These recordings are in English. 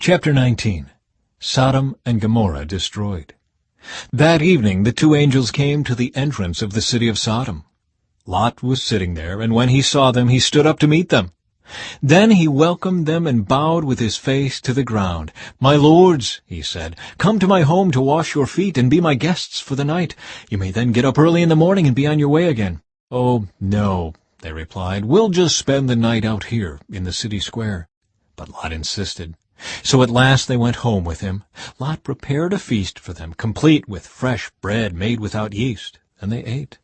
Chapter 19. Sodom and Gomorrah destroyed. That evening the two angels came to the entrance of the city of Sodom. Lot was sitting there, and when he saw them, he stood up to meet them. Then he welcomed them and bowed with his face to the ground. "My lords," he said, "come to my home to wash your feet and be my guests for the night. You may then get up early in the morning and be on your way again." "Oh, no," they replied. "We'll just spend the night out here in the city square." But Lot insisted. So at last they went home with him. Lot prepared a feast for them, complete with fresh bread made without yeast, and they ate.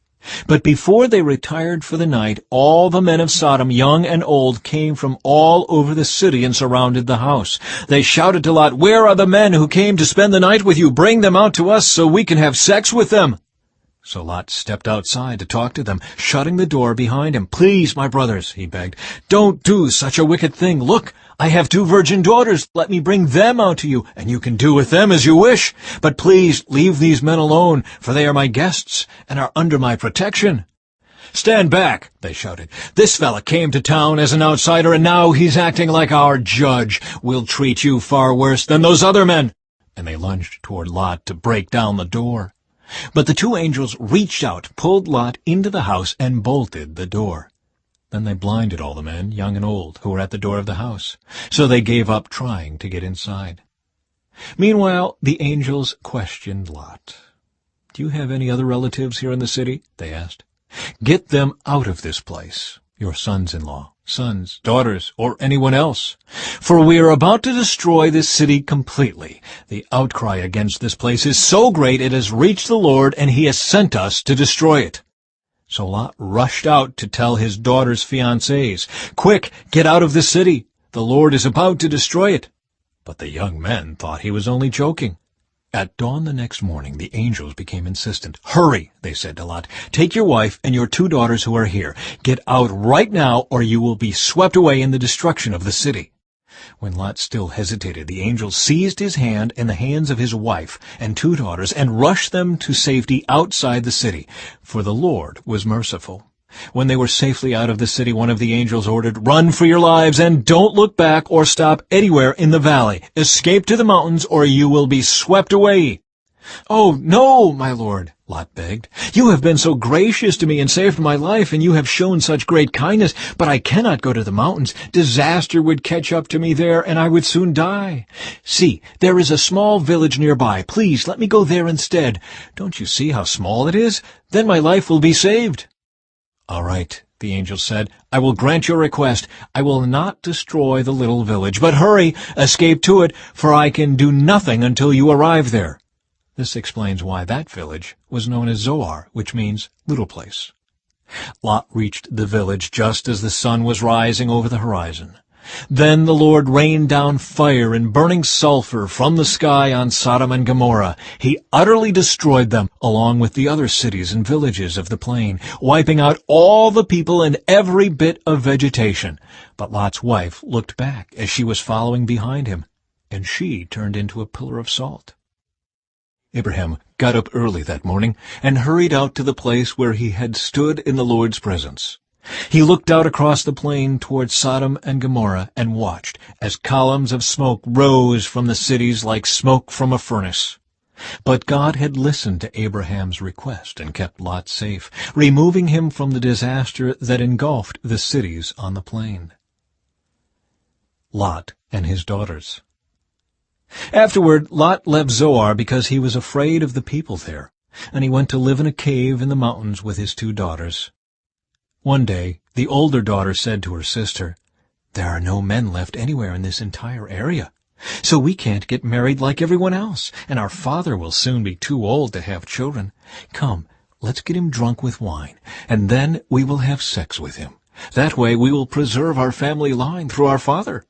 But before they retired for the night, all the men of Sodom, young and old, came from all over the city and surrounded the house. They shouted to Lot, "Where are the men who came to spend the night with you? Bring them out to us so we can have sex with them." So Lot stepped outside to talk to them, shutting the door behind him. "Please, my brothers," he begged, "don't do such a wicked thing. Look, I have 2 virgin daughters. Let me bring them out to you, and you can do with them as you wish. But please leave these men alone, for they are my guests and are under my protection." "Stand back," they shouted. "This fella came to town as an outsider, and now he's acting like our judge. We'll treat you far worse than those other men." And they lunged toward Lot to break down the door. But the 2 angels reached out, pulled Lot into the house, and bolted the door. Then they blinded all the men, young and old, who were at the door of the house. So they gave up trying to get inside. Meanwhile, the angels questioned Lot. "Do you have any other relatives here in the city?" they asked. "Get them out of this place, your sons-in-law, sons, daughters, or anyone else. For we are about to destroy this city completely. The outcry against this place is so great it has reached the Lord, and he has sent us to destroy it." So Lot rushed out to tell his daughter's fiancés, "Quick, get out of the city. The Lord is about to destroy it." But the young men thought he was only joking. At dawn the next morning, the angels became insistent. "Hurry," they said to Lot. "Take your wife and your 2 daughters who are here. Get out right now, or you will be swept away in the destruction of the city." When Lot still hesitated, the angels seized his hand and the hands of his wife and 2 daughters and rushed them to safety outside the city, for the Lord was merciful. When they were safely out of the city, one of the angels ordered, "Run for your lives, and don't look back or stop anywhere in the valley. Escape to the mountains, or you will be swept away." "Oh, no, my lord," Lot begged. "You have been so gracious to me and saved my life, and you have shown such great kindness, but I cannot go to the mountains. Disaster would catch up to me there, and I would soon die. See, there is a small village nearby. Please let me go there instead. Don't you see how small it is? Then my life will be saved." "All right," the angel said. "I will grant your request. I will not destroy the little village. But hurry, escape to it, for I can do nothing until you arrive there." This explains why that village was known as Zoar, which means little place. Lot reached the village just as the sun was rising over the horizon. Then the Lord rained down fire and burning sulfur from the sky on Sodom and Gomorrah. He utterly destroyed them, along with the other cities and villages of the plain, wiping out all the people and every bit of vegetation. But Lot's wife looked back as she was following behind him, and she turned into a pillar of salt. Abraham got up early that morning and hurried out to the place where he had stood in the Lord's presence. He looked out across the plain toward Sodom and Gomorrah and watched as columns of smoke rose from the cities like smoke from a furnace. But God had listened to Abraham's request and kept Lot safe, removing him from the disaster that engulfed the cities on the plain. Lot and his daughters. Afterward, Lot left Zoar because he was afraid of the people there, and he went to live in a cave in the mountains with his 2 daughters. One day, the older daughter said to her sister, "There are no men left anywhere in this entire area, so we can't get married like everyone else, and our father will soon be too old to have children. Come, let's get him drunk with wine, and then we will have sex with him. That way we will preserve our family line through our father."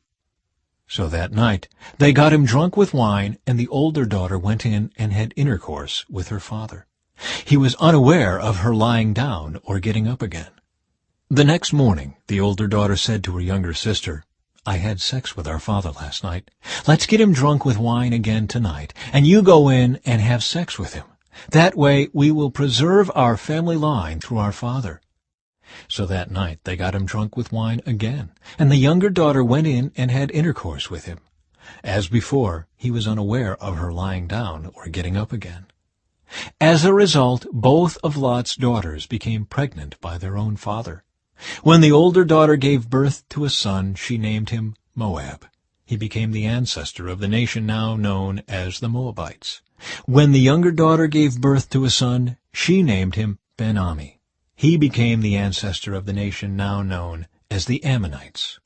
So that night they got him drunk with wine, and the older daughter went in and had intercourse with her father. He was unaware of her lying down or getting up again. The next morning the older daughter said to her younger sister, "I had sex with our father last night. Let's get him drunk with wine again tonight, and you go in and have sex with him. That way we will preserve our family line through our father." So that night they got him drunk with wine again, and the younger daughter went in and had intercourse with him. As before, he was unaware of her lying down or getting up again. As a result, both of Lot's daughters became pregnant by their own father. When the older daughter gave birth to a son, she named him Moab. He became the ancestor of the nation now known as the Moabites. When the younger daughter gave birth to a son, she named him Ben-Ami. He became the ancestor of the nation now known as the Ammonites.